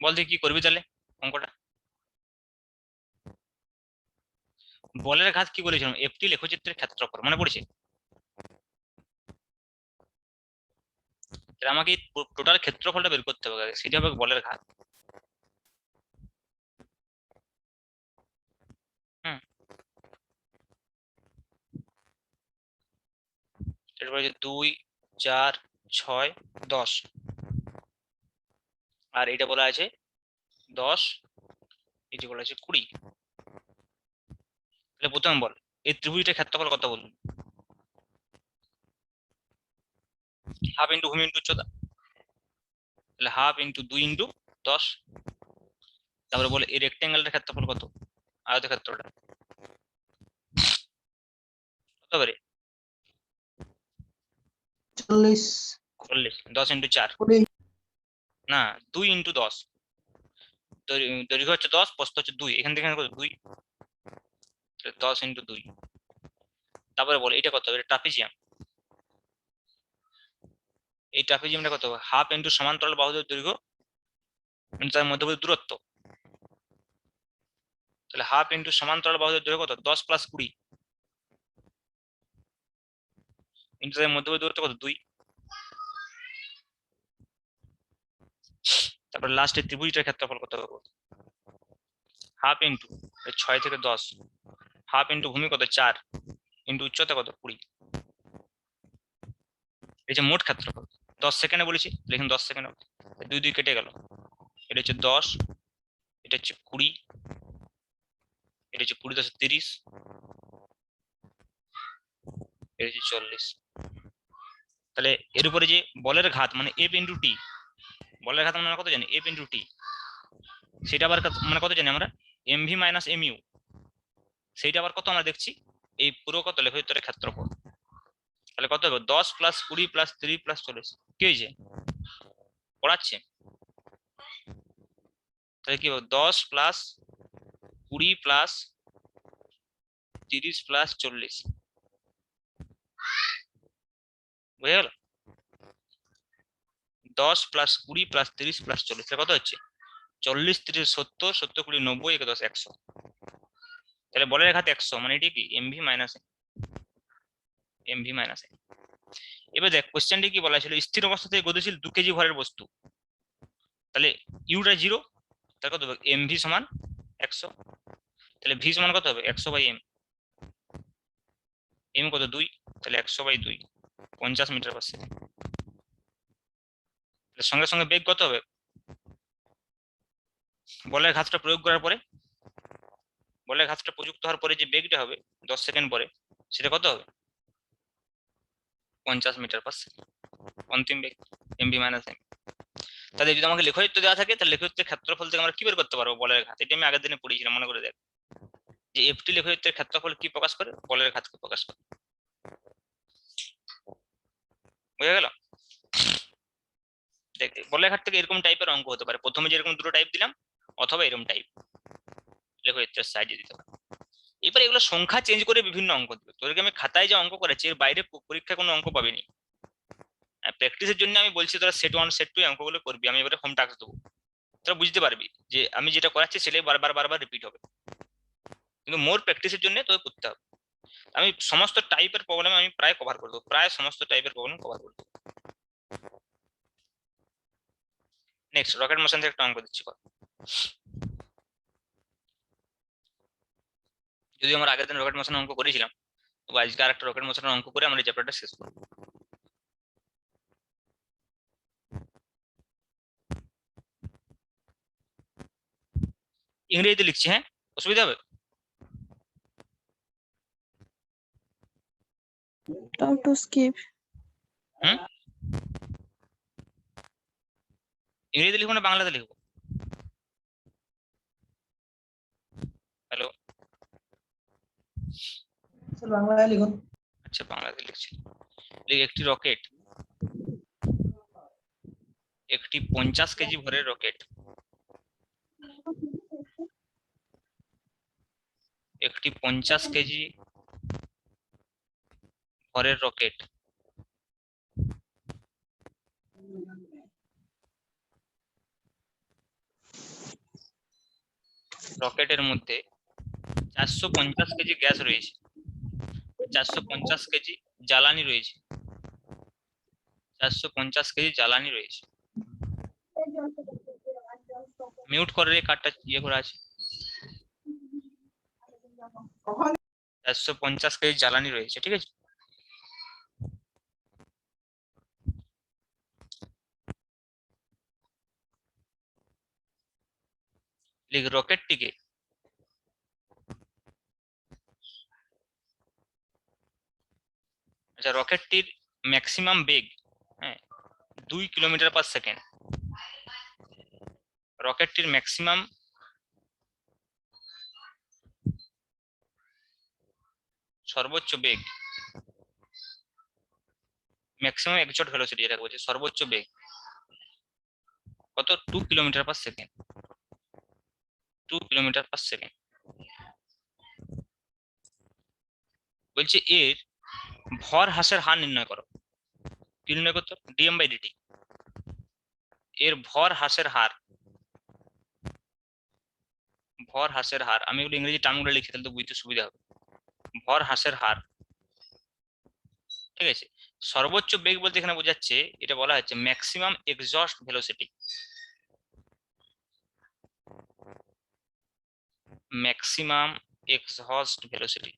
বল দেখি কি করবি তাহলে অঙ্কটা। বলের ঘাত কি বলেছিলাম, একটি লেখচিত্রের ক্ষেত্রফল, মনে পড়ছে? তাহলে আমাকে টোটাল ক্ষেত্রফলটা বের করতে হবে, সেটা হবে বলের ঘাত। হুম, এটা বলেছে 2, 4, 6, 10, আর এটা বলা আছে 10, এটি বলা আছে 20। তাহলে প্রথম বল, এই ত্রিভুজটার ক্ষেত্রফল কত বলুন? হাফ ইন্টু ভূমি ইন্টু উচ্চতা, তাহলে হাফ ইন্টু 2 ইন্টু 10। তারপরে বলে এই রেক্টেঙ্গেলটার ক্ষেত্রফল কত, আয়তক্ষেত্রটা কত করে? 40 40, 10 ইন্টু 4, 20 না 2 ইন্টু 10, দৈর্ঘ্য হচ্ছে 10, প্রস্থ হচ্ছে 2, এখান থেকে কত 2, 10 ইন্টু 2। তারপরে বলে এটা কত হবে, এটা ট্রাপিজিয়াম। এই ট্রাপিজিয়ামটা কত হবে, হাফ ইন্টু সমান্তরাল বাহুদের দৈর্ঘ্য ইন্টু তার মধ্যবর্তী দূরত্ব, তাহলে হাফ ইন্টু সমান্তরাল বাহুদের দৈর্ঘ্য কত, 10 প্লাস 20 ইন্টু তাদের মধ্যবর্তী দূরত্ব কত, 2। তারপর লাস্টে ত্রিভুজটার ক্ষেত্রফল কত হবে, হাফ ইন্টু 6 থেকে 10, হাফ ইন্টু ভূমি কত 4, ইন্টু উচ্চতা কত 20। এই যে মোট ক্ষেত্রফল 10 সেকেন্ডে বলেছি, লিখুন 10 সেকেন্ড, 2 2 কেটে গেল, এটা হচ্ছে 10, এটা হচ্ছে 20, এটা হচ্ছে 20 10 30, এটা হচ্ছে 40। তাহলে এর উপরে যে বলের ঘাত মানে এফ ইন্টু টি, বলের ঘাত মানে কত জানি, এফ ইন্টু টি, সেটা আবার মানে কত জানি আমরা, এমভি মাইনাস এমইউ, সেইটা আবার কত আমরা দেখছি, এই পুরো কত লেখচিত্রের ক্ষেত্রফল। তাহলে কত হবে, 10 প্লাস 20 প্লাস 30 প্লাস 40, কি হয়েছে পড়াচ্ছে? তাহলে কি হবে, 10 প্লাস 20 প্লাস 30 প্লাস 40, বুঝে গেল? 10 প্লাস 20 প্লাস 30 প্লাস 40, কত হচ্ছে 40 30 70, 70 20 90, 10 100। তাহলে বলের ঘাত 100, মানে এটি কি এমভি মাইনাস এমভি মাইনাস। এবার দেখ কোশ্চেনটি কি বলা ছিল, স্থির অবস্থাতে গতিশীল 2 কেজি ভরের বস্তু, তাহলে ইউটা 0, তাহলে কত হবে, এমভি সমান 100, তাহলে ভি সমান কত হবে 100 বাই এম, এম কত 2, তাহলে 100 বাই 2, 50 মিটার পার সেকেন্ড। সঙ্গে সঙ্গে বেগ কত হবে, বলের ঘাতটা প্রয়োগ করার পরে, বলের ঘাতটা প্রযুক্ত হওয়ার পরে যে বেগটা হবে 10 সেকেন্ড পরে, সেটা কত হবে 50 মিটার পার সেকেন্ড, অন্তিম বেগ এমভি মাইনাস এম। তাহলে যদি আমাকে লেখচিত্র দেওয়া থাকে, তাহলে লেখচিত্রের ক্ষেত্রফল থেকে আমরা কি বের করতে পারবো, বলের ঘাত। এটা আমি আগের দিনে পড়িয়েছিলাম, মনে করে দেখ, যে এফটি লেখচিত্রের ক্ষেত্রফল কি প্রকাশ করে, বলের ঘাতকে প্রকাশ করে। বুঝা গেল? দেখ বলের ঘাত থেকে এরকম টাইপের অঙ্ক হতে পারে, প্রথমে যেরকম দুটো টাইপ দিলাম, অথবা এরকম টাইপ লেখচিত্রের সাহায্যে দিতে পারে। এবার এগুলো সংখ্যা চেঞ্জ করে বিভিন্ন অঙ্ক দিবে, তোদেরকে আমি খাতায় যে অঙ্ক করেছি এর বাইরে পরীক্ষায় কোনো অঙ্ক পাবিনি। প্র্যাকটিসের জন্য আমি বলছি, তোরা সেট 1 সেট 2 অঙ্কগুলো করবি, আমি এবারে হোম টাস্ক দেবো, তোরা বুঝতে পারবি যে আমি যেটা করাচ্ছি সেটাই বারবার বারবার রিপিট হবে, কিন্তু মোর প্র্যাকটিসের জন্য তোকে করতে হবে। আমি সমস্ত টাইপের প্রবলেম আমি প্রায় কভার করে দেবো, প্রায় সমস্ত টাইপের প্রবলেম কভার করে দেবো। নেক্সট রকেট মোশন থেকে একটা অঙ্ক দিচ্ছি, যদি আমরা আগের দিন রকেট মোশন অঙ্ক করেছিলাম, তো আজকে আর একটা রকেট মোশনের অঙ্ক করে আমরা এই চ্যাপ্টারটা শেষ করবো। ইংরেজিতে লিখছি, হ্যাঁ অসুবিধা হবে? How to skip? হুম, ইংরেজিতে লিখবো না বাংলাতে লিখবো? হ্যালো, স্যার বাংলায় লিখুন। আচ্ছা বাংলাতে লিখছি। একটি রকেট, একটি 50 কেজি ভরের রকেট, একটি 50 কেজি ভরের রকেট রকেটের মধ্যে 450 কেজি গ্যাস রয়েছে, 450 কেজি জ্বালানি রয়েছে, 450 কেজি জ্বালানি রয়েছে। মিউট করে রে, কার্ডটা ইয়ে করা আছে। 450 কেজি জ্বালানি রয়েছে, ঠিক আছে। লিখ রকেটটিকে আচ্ছা রকেটটির ম্যাক্সিমাম বেগ, হ্যাঁ, 2 কিলোমিটার পার সেকেন্ড। রকেটটির ম্যাক্সিমাম সর্বোচ্চ বেগ, ম্যাক্সিমাম এক্সট ভেলোসিটি যেটা বলছে, সর্বোচ্চ বেগ কত? 2 kilometre per second, 2 kilometre per second. বলছে এর ভর হ্রাসের হার নির্ণয় করো। কি নির্ণয় করতে? DM by DT. এর ভর হ্রাসের হার, ভর হ্রাসের হার, আমি এগুলো ইংরেজি টার্মগুলো লিখে তাহলে তো বুঝতে সুবিধা হবে। ভর হ্রাসের হার, ঠিক আছে। সর্বোচ্চ বেগ বলতে এখানে বোঝাচ্ছে, এটা বলা হচ্ছে maximum exhaust velocity, maximum exhaust velocity.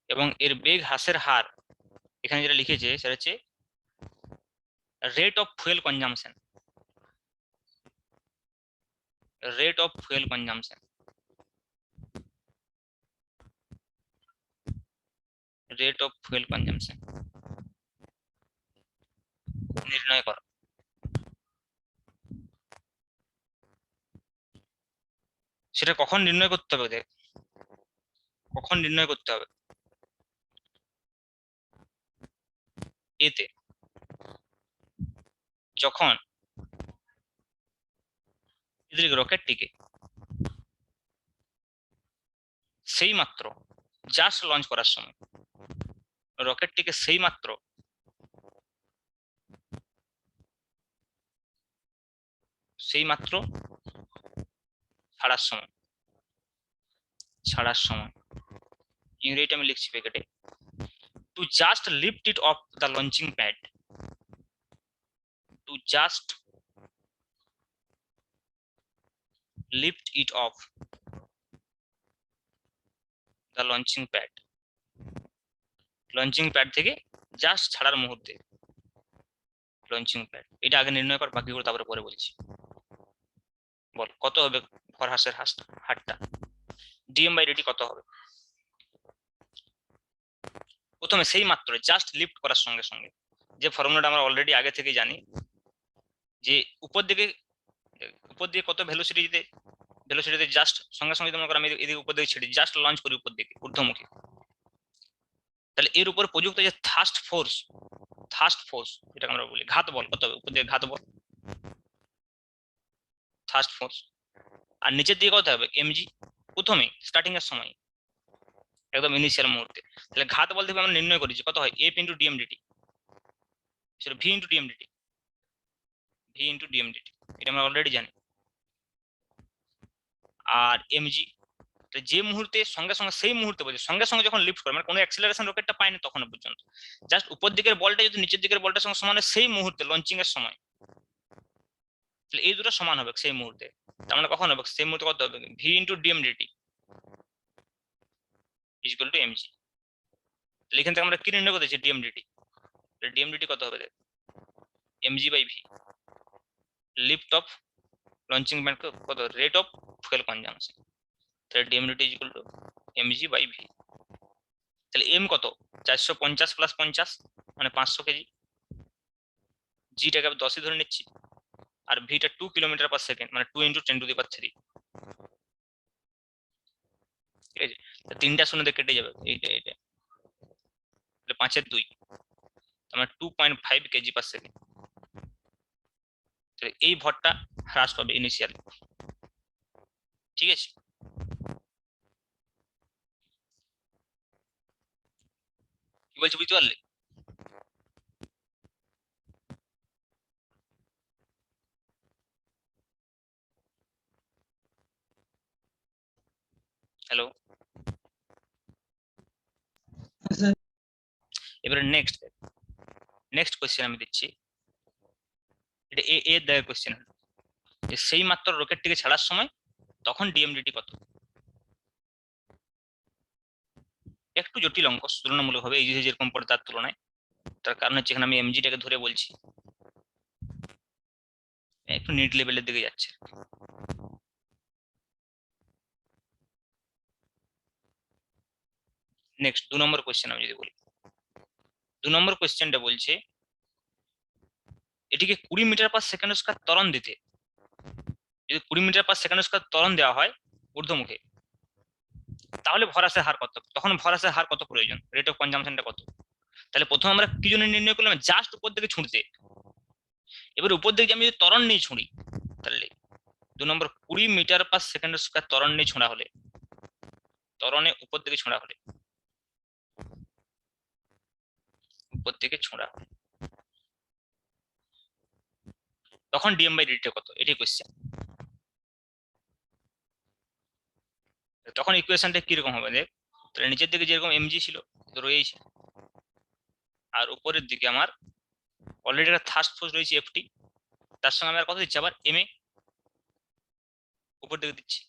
এবং এর বেগ হ্রাসের হার এখানে যেটা লিখেছে সেটা হচ্ছে rate of fuel consumption, rate of fuel consumption, rate of fuel consumption নির্ণয় করো। সেটা কখন নির্ণয় করতে হবে? দেখ কখন নির্ণয় করতে হবে, এতে যখন রকেটটিকে সেই মাত্র জাস্ট লঞ্চ করার সময়, রকেটটিকে সেই মাত্র ছাড়ার সময়, ছাড়ার সময় ইংরেজিটা আমি লিখছি প্যাকেটে, to just lift it off the launching pad, to just lift it off the launching pad, launching pad থেকে জাস্ট ছাড়ার মুহূর্তে, লঞ্চিং প্যাড। এটা আগে নির্ণয় কর, বাকিগুলো তারপরে পরে বলছি। বল কত হবে ভর হ্রাসের হারটা, ডিএম বাই ডিটি কত হবে? প্রথমে সেই মাত্র জাস্ট লিফট করার সঙ্গে সঙ্গে, যে ফর্মুলাটা আমরা অলরেডি আগে থেকে জানি, যে উপর দিকে কত ভেলোসিটিতে, ভেলোসিটিতে জাস্ট সঙ্গে সঙ্গে মনে করো আমি এদিকে উপর দিকে ছেড়ে জাস্ট লঞ্চ করি উপর দিকে ঊর্ধ্বমুখী, তাহলে এর উপর প্রযুক্ত যে থার্স্ট ফোর্স যেটাকে আমরা বলি ঘাত বল, কত হবে উপর দিকে ঘাত বল, থার্স্ট ফোর্স। আর নিচের দিকে কত হবে? এমজি, প্রথমে স্টার্টিং এর সময় একদম ইনিশিয়াল মুহূর্তে। তাহলে ঘাত বল থেকে আমরা নির্ণয় করেছি কত হয়, এফ ইন্টু ডিএমডিটি, সেটা ভি ইন্টু ডিএমডিটি, ভি ইন্টু ডিএমডিটি, এটা আমরা অলরেডি জানি। আর এমজি যে মুহূর্তে সঙ্গে সঙ্গে, সেই মুহূর্তে বলছে সঙ্গে সঙ্গে যখন লিফট করে, মানে কোনো অ্যাক্সিলারেশন রকেটটা পায়নি তখন পর্যন্ত, জাস্ট উপর দিকের বলটা যদি নিচের দিকের বলটার সঙ্গে সমান হয় সেই মুহূর্তে লঞ্চিং এর সময়, তাহলে এই দুটো সমান হবে সেই মুহূর্তে। তার মানে কখন হবে? সেই মুহূর্তে কত হবে? V into dmdt is equal to mg. তাহলে এখান থেকে আমরা কি নির্ণয় করতেছি? ডিএমডিটি। ডিএমডিটি কত হবে? Mg by v, lift off launching pad কত, রেট অফ ফুয়েল কনজাম্পশন, তাহলে dmdt is equal to mg by v. তাহলে এম কত? 450 প্লাস 50 মানে 500 কেজি, জিটাকে আমি 10ই ধরে নিচ্ছি, আর ভিটা 2 কিলোমিটার পার সেকেন্ড, মানে 2 × 10⁻³ ঠিক আছে। তিনটা শূন্য দিয়ে কেটে যাবে, এইটা এইটা 5 2, আমার 2.5 কেজি পার সেকেন্ড। এই ভরটা হ্রাস পাবে ইনিশিয়াল, ঠিক আছে। কি বলছি বুঝতে পারলে? হ্যালো, স্যার এবারে নেক্সট কোশ্চেন আমি দিচ্ছি। এটা এর দাগের কোশ্চেন, সেই মাত্র রকেটটিকে ছাড়ার সময় তখন ডিএমডিটি কত। একটু জটিল অঙ্ক তুলনামূলকভাবে, এই যে যেরকম পড়ে তার তুলনায়। তার কারণ হচ্ছে এখানে আমি এমজিটাকে ধরে বলছি, একটু নিট লেভেলের দিকে যাচ্ছে। নেক্সট 2 নম্বর কোশ্চেন আমি যদি বলি, 2 নম্বর কোশ্চেনটা বলছে এটিকে 20 মিটার পার সেকেন্ড স্কয়ার ত্বরণ দিতে, যদি 20 মিটার পার সেকেন্ড স্কয়ার ত্বরণ দেওয়া হয় ঊর্ধ্বমুখে, তাহলে ভরাসের হার কত, তখন ভরাসের হার কত প্রয়োজন, রেট অফ কনজাম্পশনটা কত। তাহলে প্রথমে আমরা কি জন্য নির্ণয় করলাম, জাস্ট উপর দিকে ছুঁড়তে। এবার উপর দিকে আমি যদি ত্বরণ নিয়ে ছুঁড়ি, তাহলে 2 নম্বর 20 মিটার পার সেকেন্ড স্কয়ার ত্বরণ নিয়ে ছোঁড়া হলে, ত্বরণে উপর দিকে ছোঁড়া হলে, উপর দিকে ছোঁড়া হলে তখন ডিএম/ডিটি কত, এটাই কোশ্চেন। তখন ইকুয়েশনটা কিরকম হবে দেখ, তাহলে নিচের দিকে যেরকম এমজি ছিল রয়েছে, আর উপরের দিকে আমার অলরেডি একটা থার্স্ট ফোর্স রয়েছে এফটি, তার সঙ্গে আমি আর কত দিচ্ছি, আবার এমএ উপর দিকে দিচ্ছি।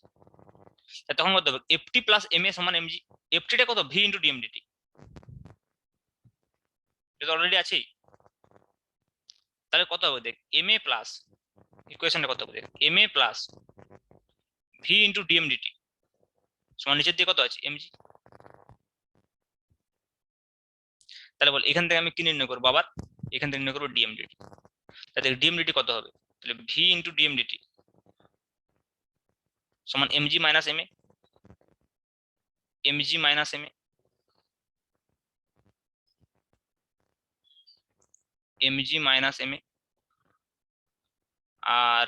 তখন কত হবে, এফটি প্লাস এমএ সমান এমজি। এফটিটা কত, ভি ইন্টু ডিএমডিটি, এটা অলরেডি আছেই। তাহলে কত হবে দেখ, এমএ প্লাস, ইকুয়েশনটা কত হবে দেখ, MA plus V into dmdt সমান নিচের দিকে কত আছে, এমজি। তাহলে বল এখান থেকে আমি কি নির্ণয় করবো, আবার এখান থেকে নির্ণয় করবো ডিএমডিটি। তাহলে ডিএমডিটি কত হবে, তাহলে ভি ইন্টু ডিএমডিটি সমান mg minus ma, mg minus ma, mg minus ma, আর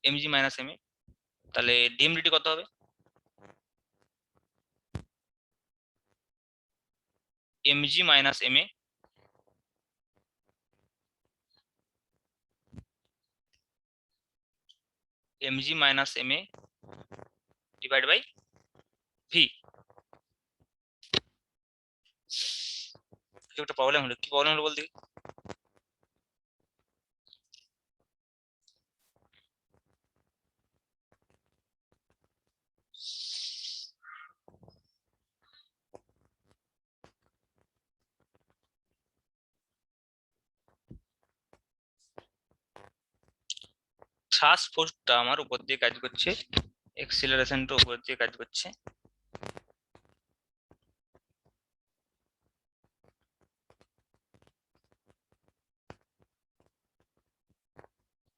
এমজি মাইনাস এমএ। তাহলে ডিএমডিটি কত হবে, mg minus ma mg minus ma divide by v. একটা প্রবলেম হলো, কি প্রবলেম হলো বলতে, থ্রাস্ট ফোর্সটা আমার উপর দিয়ে কাজ করছে, এক্সিলারেশনটা উপর দিয়ে কাজ করছে,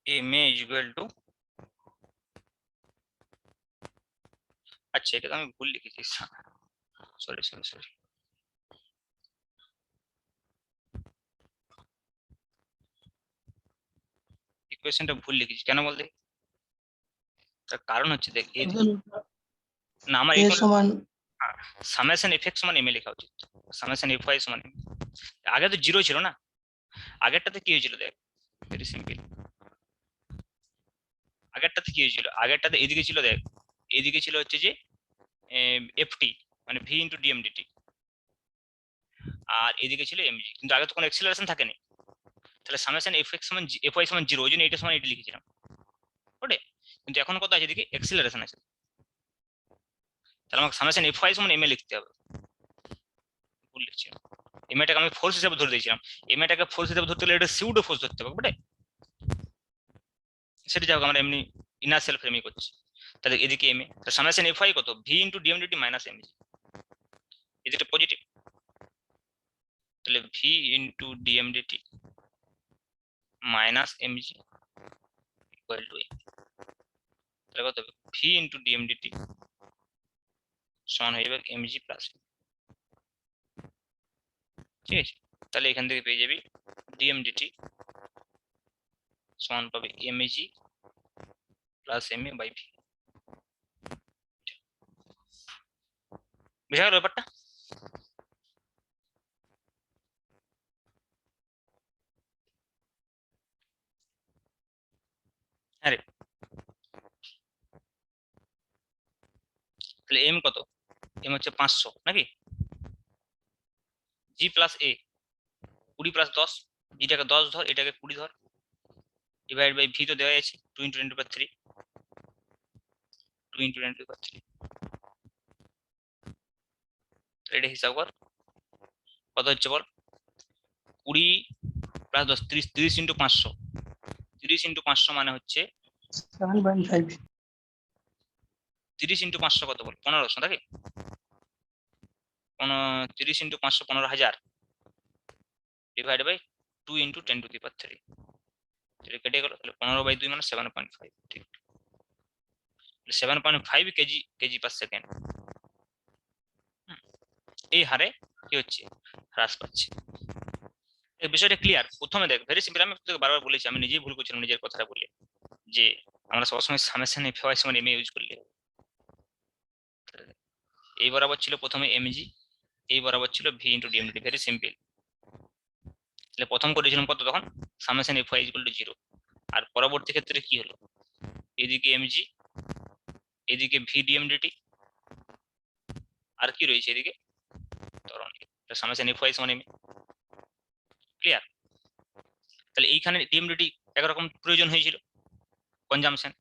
এম এ ইকুয়াল টু, আচ্ছা এটা তো আমি ভুল লিখেছি, সরি সরি সরি, ইকুয়েশনটা ভুল লিখেছি কেন বলতে, তার কারণ হচ্ছে দেখ না আমার এ সমান সামেশন এফ এক্স সমান এম এ লেখা উচিত, সামেশন এফ ওয়াই সমান M। আগে তো জিরো ছিল না, আগেরটাতে কি হয়েছিল দেখ, ভেরি সিম্পল, আগেরটাতে কি হয়েছিল, আগেরটাতে এদিকে ছিল দেখ, এদিকে ছিল হচ্ছে যে এফটি মানে ভি ইন্টু ডিএমডিটি, আর এদিকে ছিল এমজি, কিন্তু আগে তো কোনো এক্সিলারেশন থাকেনি। তাহলে সামেশন এফ এক্স সমান এফ ওয়াই সমান জিরো, ওই জন্য এটা সমান এটা লিখেছিলাম ওটে, কিন্তু এখন কত আছে এদিকে এক্সিলারেশন আছে, তাহলে আমাকে সামেশন এফ ওয়াই সমান এম এ লিখতে হবে, ভুল লিখছিলাম। এমএটাকে আমি ফোর্স হিসেবে ধরে দিয়েছিলাম, এমএটাকে ফোর্স হিসেবে ধরতে গেলে এটা সিউডো ফোর্স ধরতে হবে বটে, সেটা যাই হোক আমরা এমনি ইনার্সিয়াল ফ্রেমই করছি। তাহলে এদিকে এমএ, তো সামেশন এফ ওয়াই কত, v into dmdt minus mg, এদিকে পজিটিভ, তাহলে v into dmdt minus mg equal to তাহলে কত হবে ভি ইন্টু ডিএমডিটি সমান হয়ে যাবে এমজি প্লাস, ঠিক আছে। তাহলে এখান থেকে পেয়ে যাবি ডিএমডিটি সমান পাবে MAG plus M A by V. বুঝা গেল ব্যাপারটা? হ্যাঁ রে, তাহলে এম কত? এম হচ্ছে 500 নাকি? জি প্লাস এ 20 প্লাস 10, এটাকে 10 ধর, এটাকে 20 ধর, ডিভাইড বাই ভি তো দেওয়া আছে 2 ইন্টু 10⁻³ 2 ইন্টু 10⁻³ এটা হিসাব কর কত হচ্ছে বল। 20 প্লাস 10 30, 30 ইন্টু 500, 30 ইন্টু 500 মানে হচ্ছে 7.5 30 ইন্টু 500 কত বল? 1500 নাকি? 30 ইন্টু 500 15,000 ডিভাইড বাই 2 ইন্টু 10⁻³ এটা কেটে গেল, তাহলে 15/2 মানে 7.5, ঠিক। 7.5 কেজি পার সেকেন্ড এই হারে কি হচ্ছে হ্রাস পাচ্ছে। এই বিষয়টা ক্লিয়ার? প্রথমে দেখ, ভেরি সিম্পল, আমি তোকে বারবার বলেছি, আমি নিজেই ভুল করছিলাম নিজের কথাটা বলে, যে আমরা সবসময় সামেশন এফ ওয়াই সমান এম এ ইউজ করলে। এই বরাবর ছিল প্রথমে এমজি, এই বরাবর ছিল V into DMD, very simple. তাহলে প্রথম করেছিলাম কত তখন? Summation F Y equal to 0, আর পরবর্তী ক্ষেত্রে কি হলো? এদিকে এমজি, এদিকে ভি ডিএমডিটি, আর কি রয়েছে এদিকে ত্বরণ, সামেশন এফ ওয়াই সমান এম। ক্লিয়ার? তাহলে এইখানে ডিএমডিটি একরকম প্রয়োজন হয়েছিল কনজামশন,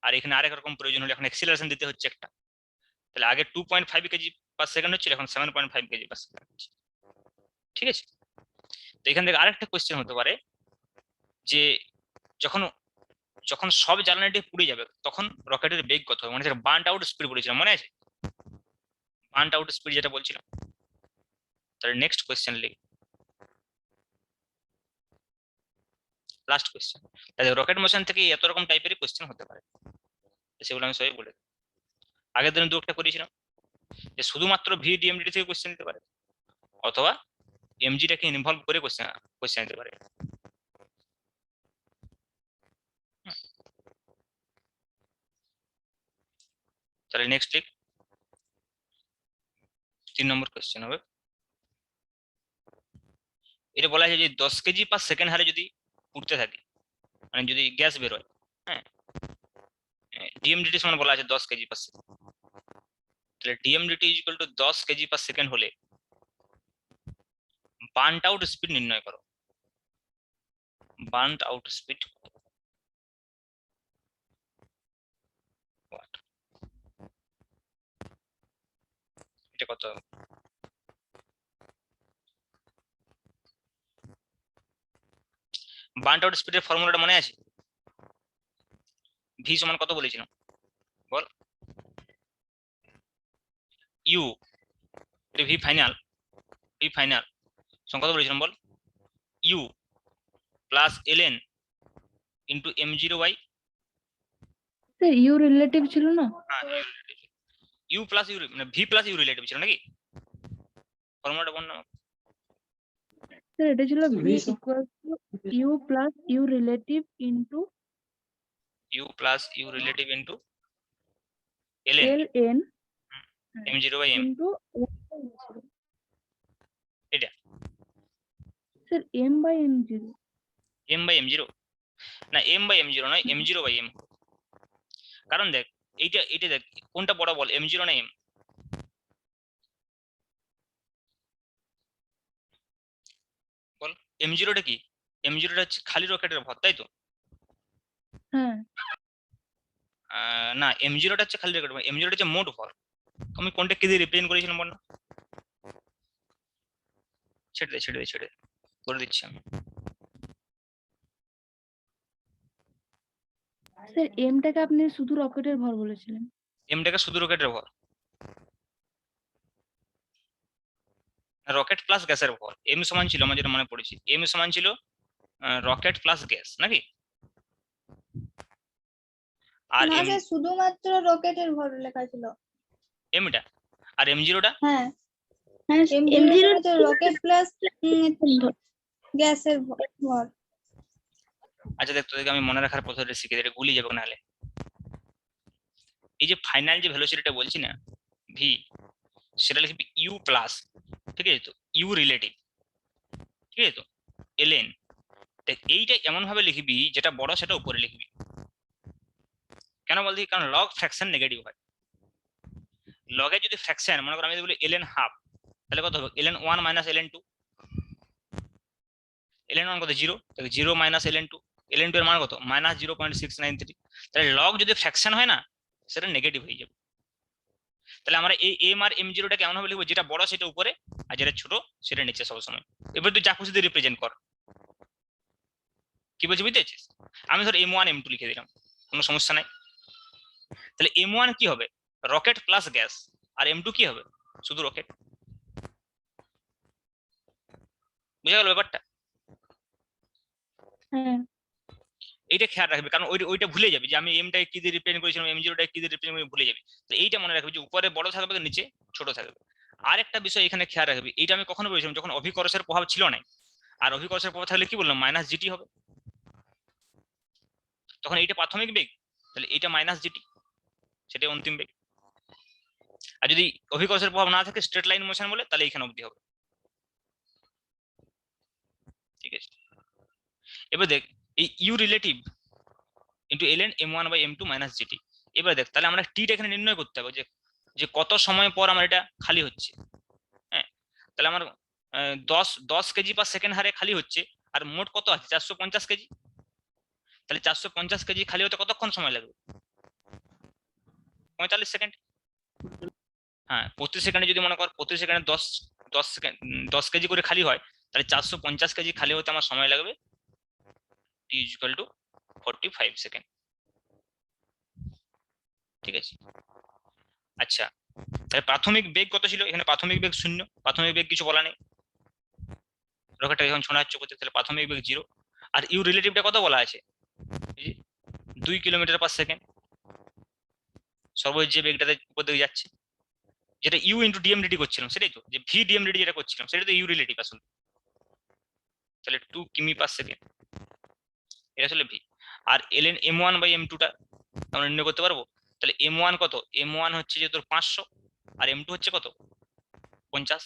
আর এখানে আরেক রকম প্রয়োজন হলো, এখন অ্যাক্সিলারেশন দিতে হচ্ছে একটা। তাহলে আগে 2.5 কেজি পার সেকেন্ড হচ্ছিল, এখন 7.5 কেজি পার সেকেন্ড হচ্ছে, ঠিক আছে। তো এখান থেকে আরেকটা কোয়েশ্চেন হতে পারে যে যখন যখন সব জ্বালানিটি পুড়ে যাবে তখন রকেটের বেগ কত হবে, মানে যেটা বার্ন আউট স্পিড বলেছিলাম, মনে আছে? বার্ন আউট স্পিড যেটা বলছিলাম। তাহলে নেক্সট কোয়েশ্চেন লিখ, লাস্ট কোয়েশ্চেন। তাহলে রকেট মোশন থেকে এত রকম টাইপেরই কোয়েশ্চেন হতে পারে, সেগুলো আমি সবাই বলে দেব। আগের দিন দু একটা করেছিলাম যে শুধুমাত্র ভি ডিএমডি থেকে কোয়েশ্চেন দিতে পারে, অথবা এমজিটাকে ইনভলভ করে কোয়েশ্চেন দিতে পারে। তাহলে নেক্সট লিখ, 3 নম্বর কোয়েশ্চেন হবে। এটা বলা আছে যে 10 কেজি পার সেকেন্ড হারে যদি উঠতে থাকে, মানে যদি গ্যাস বেরোয়, হ্যাঁ, ডিএমডিটি সমান বলা আছে 10 কেজি পার সেকেন্ড, তাহলে dmdt is equal to 10 kg per second হলে বার্নড আউট স্পিড নির্ণয় করো। বার্নড আউট স্পিড এটা কত হবে? বার্নড আউট স্পিডের ফর্মুলাটা মনে আছে? ভি সমান কত বলেছিলাম বল? U, v final, v final সমান কত বলেছিলাম বল? U plus ln into m zero by, sir u relative ছিল না? ইউ প্লাস ইউ মানে ভি প্লাস ইউ রিলেটিভ ছিল নাকি? ফর্মুলাটা বল না। স্যার এটা ছিল So, v V equal to u plus u relative into u plus u relative into ln l n m zero by m, into এটা sir m by M zero. M by M zero, না M by M zero নয়, M zero by M. কারণ দেখ এইটা দেখ কোনটা বড় বল, এম জিরো না এম? বল এম জিরোটা কি? এম জিরোটা হচ্ছে খালি রকেটের ভর, তাই তো? হ্যাঁ না, এম জিরোটা হচ্ছে খালি রকেট, এম জিরোটা হচ্ছে মোট ভর। আমি কোনটা কি দিয়ে রিপ্রেজেন্ট করেছিলাম বল না? ছেড়ে দে করে দিচ্ছি আমি। স্যার এমটাকে আপনি শুধু রকেটের ভর বলেছিলেন। এমটাকে শুধু রকেটের ভর, রকেট প্লাস গ্যাসের ভর। এম সমান ছিল, আমার যেটা মনে পড়েছে, এম সমান ছিল রকেট প্লাস গ্যাস নাকি? আর না এম স্যার, শুধুমাত্র রকেটের ভর লেখা ছিল। এমটা আর M0টা? হ্যাঁ হ্যাঁ, M0 তো রকেট প্লাস গ্যাসের ভর। আচ্ছা দেখ, তোদেরকে আমি মনে রাখার পদ্ধতিটা শিখে দিই, গুলি যাবে নাহলে। এই যে ফাইনাল যে ভেলোসিটিটা বলছি না ভি, সেটা লিখবি ইউ প্লাস, ঠিক আছে তো, ইউ রিলেটিভ, ঠিক আছে তো, ln। দেখ এইটা এমন ভাবে লিখবি যেটা বড় সেটা উপরে লিখবি। কেন বলছি? কারণ লগ ফ্র্যাকশন নেগেটিভ হয়। লগের যদি ফ্র্যাকশন, মনে করো আমি যদি বলি ln হাফ, তাহলে কত হবে? ln 1 minus ln 2। ln 1 কত? 0, তাহলে 0 মাইনাস ln 2, ln 2 এর মান কত? মাইনাস 0.693। তাহলে লগ যদি ফ্র্যাকশন হয় না, সেটা নেগেটিভ হয়ে যাবে। তাহলে আমরা এই এম আর M0টা কেমন ভাবে লিখবো? যেটা বড় সেটা উপরে, আর যেটা ছোট সেটা নিচে সবসময়। এবার তুই যা খুশি দিয়ে রিপ্রেজেন্ট কর। কি বলছি বুঝতে পারছিস? আমি ধর M1 M2 লিখে দিলাম, কোনো সমস্যা নাই। তাহলে M1 কি হবে? Rocket plus gas. আর M2 কি হবে? শুধু রকেট। বুঝা গেল ব্যাপারটা? হ্যাঁ এইটা খেয়াল রাখবে, কারণ ওইটা ভুলে যাবে যে আমি এমটা কি দিয়ে রিপ্রেজেন্ট করেছিলাম, M0টা কি দিয়ে রিপ্রেজেন্ট করে ভুলে যাবে। তো এইটা মনে রাখবে যে উপরে বড় থাকবে, নিচে ছোট থাকবে। আর একটা বিষয় এখানে খেয়াল রাখবে, এইটা আমি কখনো বলেছিলাম যখন অভিকর্ষের প্রভাব ছিল না। আর অভিকর্ষের প্রভাব থাকলে কি বললাম? মাইনাস জিটি হবে। তখন এইটা প্রাথমিক বেগ, তাহলে এইটা মাইনাস জিটি, সেটাই অন্তিম বেগ। আর যদি অভিকর্ষের প্রভাব না থাকে, স্ট্রেট লাইন মোশন বলে, তাহলে এইখানে অবধি হবে। ঠিক আছে, এবার দেখ এই U relative into ln m1 by m2 minus GT. এবার দেখ তাহলে আমরা টিটা এখানে নির্ণয় করতে হবে, যে যে কত সময় পর আমার এটা খালি হচ্ছে। হ্যাঁ, তাহলে আমার 10 কেজি পার সেকেন্ড হারে খালি হচ্ছে, আর মোট কত আছে? 450 কেজি। তাহলে 450 কেজি খালি হতে কতক্ষণ সময় লাগবে? 45 সেকেন্ড। হ্যাঁ, প্রতি সেকেন্ডে যদি মনে কর প্রতি সেকেন্ডে 10 সেকেন্ড 10 কেজি করে খালি হয়, তাহলে 450 কেজি খালি হতে আমার সময় লাগবে t ইকুয়াল টু 45 সেকেন্ড। ঠিক আছে, আচ্ছা তাহলে প্রাথমিক বেগ কত ছিল? এখানে প্রাথমিক বেগ 0, প্রাথমিক বেগ কিছু বলা নেই, রকেটটা যখন ছোঁড়া হচ্ছে করতে, তাহলে প্রাথমিক বেগ 0। আর ইউ রিলেটিভটা কত বলা আছে? 2 কিলোমিটার পার সেকেন্ড, সর্বোচ্চ যে বেগটাতে উপর দিকে যাচ্ছে, যেটা ইউ ইন্টু ডিএমডিটি করছিলাম, সেটাই তো, যে ভি ডিএমডিটি যেটা করছিলাম সেটা তো ইউ রিলেটিভ আসলে। তাহলে 2 কিমি পার সেকেন্ড, এটা আসলে ভি। আর ln m1 বাই m2টা আমরা নির্ণয় করতে পারবো। তাহলে m1 কত? m1 হচ্ছে যে তোর 500, আর m2 হচ্ছে কত? 50।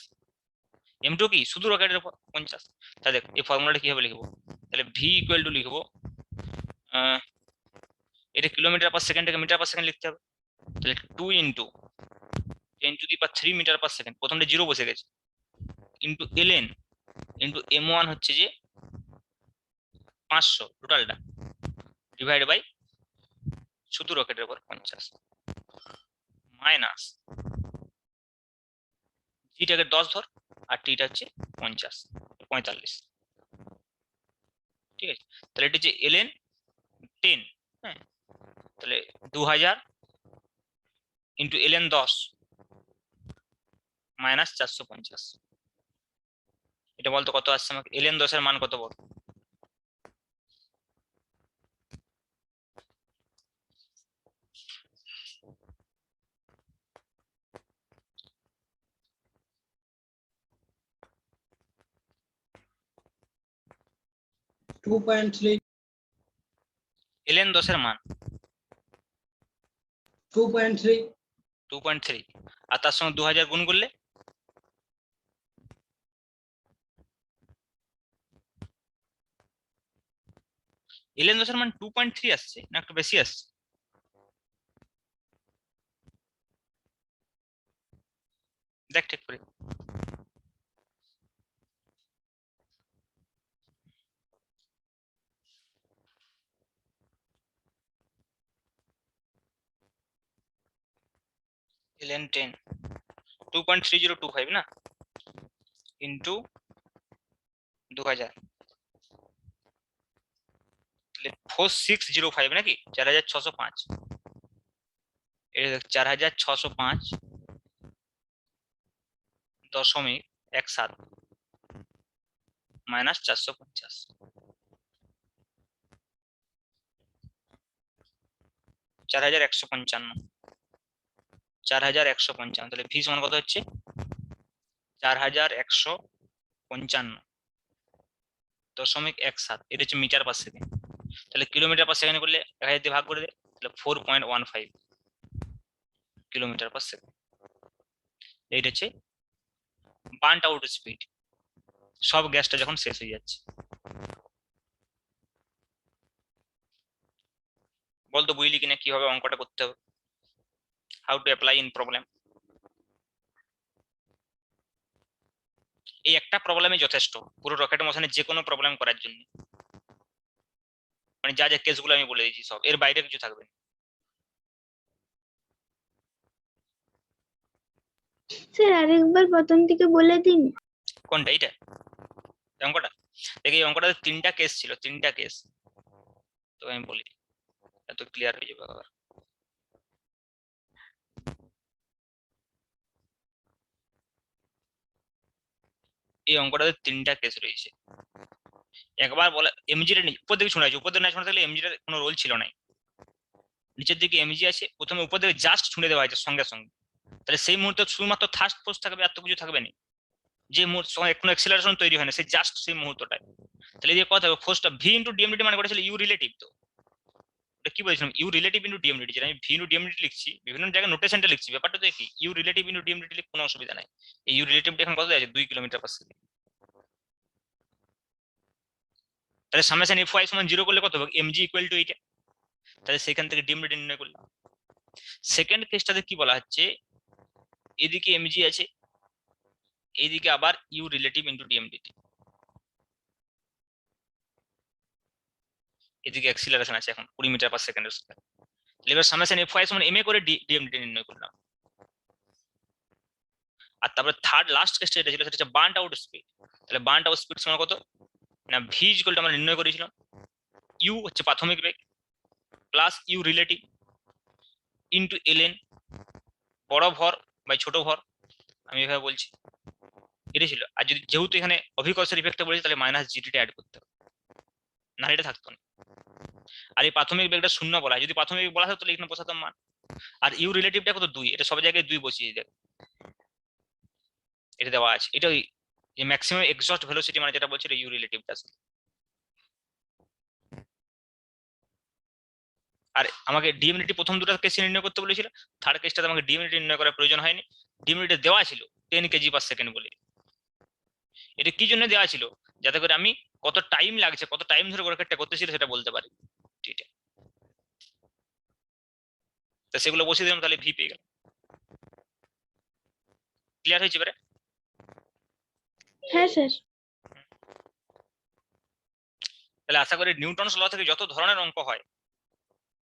m2 কি? শুধু রকেটের উপর 50। তাহলে দেখ এই ফর্মুলাটা কিভাবে লিখবো? তাহলে v ইকুয়াল টু লিখবো, এটা কিলোমিটার পার সেকেন্ডটাকে মিটার পার সেকেন্ড লিখতে হবে। তাহলে 2 ইন্টু 10⁻³ মিটার পার সেকেন্ড, প্রথমটা 0 বসে গেছে, ইন্টু ln ইন্টু m1 হচ্ছে যে 500 টোটালটা, ডিভাইড বাই শুধু রকেটের উপর 50, মাইনাস জিটাকে 10 ধর, আর টিটা হচ্ছে 45। ঠিক আছে, তাহলে এটা হচ্ছে ln 10। হ্যাঁ, তাহলে 2000 ইন্টু ln 10 মাইনাস 450। এটা বলতো কত আসছে আমাকে? ln 10 এর মান কত বল? ln 10 এর মান 2.3, আর তার সঙ্গে 2000 গুণ করলে ln 10 এর মান 2.3 আসছে, না একটু বেশি আসছে? দেখ ঠিক করে। ln 10 2.3025 না, ইন্টু 2000, তাহলে 4605 নাকি 4605। এটা দেখ 4605.17 মাইনাস 450। 4155, 4155, তাহলে ভি সমান কত হচ্ছে 4155.17, এটা হচ্ছে মিটার পার সেকেন্ড। তাহলে কিলোমিটার পার সেকেন্ড করলে 1000 দিয়ে ভাগ করে দে, তাহলে 4.15 কিলোমিটার পার সেকেন্ড। এইটা হচ্ছে বার্নড আউট স্পিড, সব গ্যাসটা যখন শেষ হয়ে যাচ্ছে। বলতো বুঝলি কিনা কিভাবে অঙ্কটা করতে হবে, how to apply in problem. এই একটা প্রবলেমই যথেষ্ট পুরো রকেট মোশনের যে কোনো প্রবলেম করার জন্য, মানে যা যা কেসগুলো আমি বলে দিয়েছি সব, এর বাইরে কিছু থাকবে না। স্যার আরেকবার প্রথম থেকে বলে দিন। কোনটা? এইটা এই অঙ্কটা? দেখি এই অঙ্কটাতে 3টা কেস ছিল, 3টা কেস, তো আমি বলি এত ক্লিয়ার হয়ে যাবে আবার। এই অঙ্কটাতে 3টা কেস রয়েছে। একবার বলে এমজিটা উপর দিকে শোনা যাচ্ছে, উপর দিকে না শোনা থাকলে এমজিটার কোনো রোল ছিল না। নিচের দিকে এমজি আছে, প্রথমে উপর দিকে জাস্ট শুনে দেওয়া হয়েছে সঙ্গে সঙ্গে, তাহলে সেই মুহূর্তে শুধুমাত্র থার্স্ট ফোর্স থাকবে, আর তো কিছু থাকবে না। যে মুহূর্তে কোনো অ্যাক্সিলারেশন তৈরি হয় না, সেই জাস্ট সেই মুহূর্তটায়। তাহলে যে কথা ফোর্সটা ভি ইন্টু ডিএমডিটি মানে করেছিল ইউ রিলেটিভ। তো এটা কি বলেছিলাম, ইউ রিলেটিভ ইন্টু ডিএমডিটি, যেটা আমি ভি ইন্টু ডিএমডিটি লিখছি, বিভিন্ন জায়গায় নোটেশনটা লিখছি, ব্যাপারটা তো কি ইউ রিলেটিভ ইন্টু ডিএমডিটি লিখে কোনো অসুবিধা নাই। এই ইউ রিলেটিভটা এখন কত আছে 2 কিলোমিটার পার সেকেন্ড। তাহলে সামেশন এফ ওয়াই সমান 0 করলে কত হবে, এমজি ইকুয়াল টু এইটা, তাহলে সেখান থেকে ডিএমডিটি নির্ণয় করলাম। সেকেন্ড কেসটাতে কি বলা হচ্ছে, এদিকে এমজি আছে, এইদিকে আবার ইউ রিলেটিভ ইন্টু ডিএমডিটি, এদিকে অ্যাক্সিলারেশন আছে এখন 20 মিটার পার সেকেন্ডের স্কয়ার। এবার সামেশন এফ ওয়াই সমান এমএ করে ডিএমডিটি নির্ণয় করলাম। আর তারপরে থার্ড লাস্ট কেসটা যেটা ছিল সেটা হচ্ছে বার্নড আউট স্পিড। তাহলে বার্নড আউট স্পিড সমান কত না, ভি ইকুয়াল আমরা নির্ণয় করেছিলাম, ইউ হচ্ছে প্রাথমিক বেগ plus u relative into ln, বড় ভর বাই ছোট ভর, আমি এভাবে বলছি, এটা ছিল। আর যদি যেহেতু এখানে অভিকর্ষের ইফেক্টটা বলেছি, তাহলে মাইনাস জিটিটা অ্যাড করতে হবে, না এটা থাকতো না। আর এই প্রাথমিক বেগটা 0 বলা হয়, যদি প্রাথমিক বেগ বলা হতো তাহলে এখানে বসাতাম মান। আর ইউ রিলেটিভটা কত 2, এটা সব জায়গায় 2 বসিয়ে দেবে, এটা দেওয়া আছে। এটা যে ম্যাক্সিমাম এক্সস্ট ভেলোসিটি মানে যেটা বলছে ইউ রিলেটিভটা। আর আমাকে ডিএমডিটি প্রথম দুটো কেসে নির্ণয় করতে বলেছিল, থার্ড কেসটাতে আমাকে ডিএমডিটি নির্ণয় করার প্রয়োজন হয়নি, ডিএমডিটি দেওয়া ছিল 10 কেজি পার সেকেন্ড বলে। এটা কি জন্য দেওয়া ছিল, যাতে করে আমি কত টাইম লাগছে, কত টাইম ধরে রকেটটা করতেছিল সেটা বলতে পারি। ঠিক আছে, তো সেগুলো বসিয়ে দিলাম, তাহলে ভি পেয়ে গেল। ক্লিয়ার হয়েছে এবারে? হ্যাঁ স্যার। তাহলে আশা করি নিউটনস ল থেকে যত ধরনের অঙ্ক হয়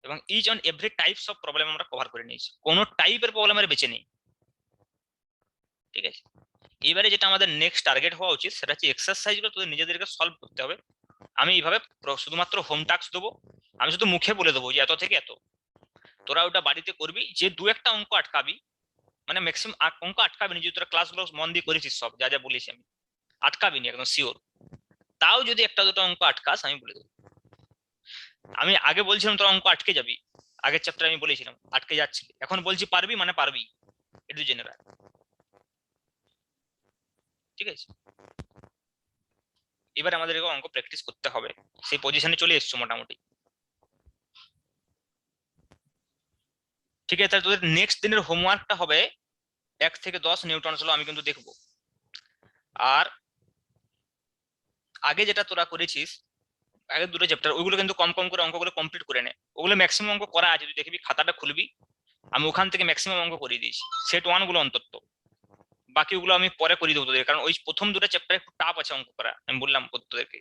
এবং each and every types of problem আমরা কভার করে নিয়েছি, কোনো টাইপের প্রবলেমের বেঁচে নেই। ঠিক আছে, এবারে যেটা আমাদের নেক্সট টার্গেট হওয়া উচিত সেটা হচ্ছে এক্সারসাইজগুলো তোদের নিজেদেরকে সলভ করতে হবে। আমি এইভাবে শুধুমাত্র হোম টাস্ক দেবো, আমি শুধু মুখে বলে দেবো যে এত থেকে এত, তোরা ওটা বাড়িতে করবি। যে 2-1টা অঙ্ক আটকাবি, মানে ম্যাক্সিমাম অঙ্ক আটকাবি না, যদি তোরা ক্লাসগুলো মন দিয়ে করেছিস সব যা যা বলিস আমি, আটকাবি না একদম শিওর। তাও যদি 1-2টা অঙ্ক আটকাস আমি বলে দেবো। আমি আগে বলছিলাম তোরা অঙ্ক আটকে যাবি, আগের চ্যাপ্টারে আমি বলেছিলাম আটকে যাচ্ছিলি, এখন বলছি পারবি মানে পারবি, এটা জেনে রাখ। ঠিক আছে, এবার আমাদেরকে অঙ্ক প্র্যাকটিস করতে হবে, সেই পজিশনে চলে এসছো মোটামুটি। ঠিক আছে, তাহলে তোদের নেক্সট দিনের হোমওয়ার্কটা হবে 1 থেকে 10 নিউটনস ল, আমি কিন্তু দেখবো। আর আগে যেটা তোরা করেছিস আগের দুটো চ্যাপ্টার, ওইগুলো কিন্তু কম কম করে অঙ্কগুলো কমপ্লিট করে নে, ওগুলো ম্যাক্সিমাম অঙ্ক করা আছে, তুই দেখবি খাতাটা খুলবি, আমি ওখান থেকে ম্যাক্সিমাম অঙ্ক করিয়ে দিয়েছি, সেট 1 গুলো অন্তত। বাকি ওগুলো আমি পরে করিয়ে দেবো তোদের, কারণ ওই প্রথম দুটো চ্যাপ্টার একটু টাফ আছে অঙ্ক করা, আমি বললাম তোদেরকে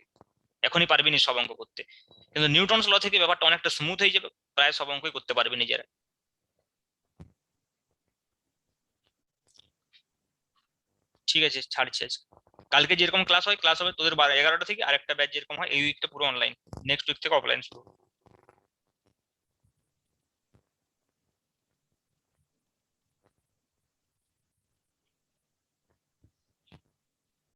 এখনই পারবি না সব অঙ্ক করতে, কিন্তু নিউটনস ল থেকে ব্যাপারটা অনেকটা স্মুথ হয়ে যাবে, প্রায় সব অঙ্কই করতে পারবি নিজেরা। ঠিক আছে, ছাড়ছি আজকে। কালকে যেরকম ক্লাস হয় ক্লাস হবে তোদের 11টা থেকে, আর একটা ব্যাচ যেরকম হয় এই উইকটা পুরো অনলাইন, নেক্সট উইক থেকে অফলাইন শুরু।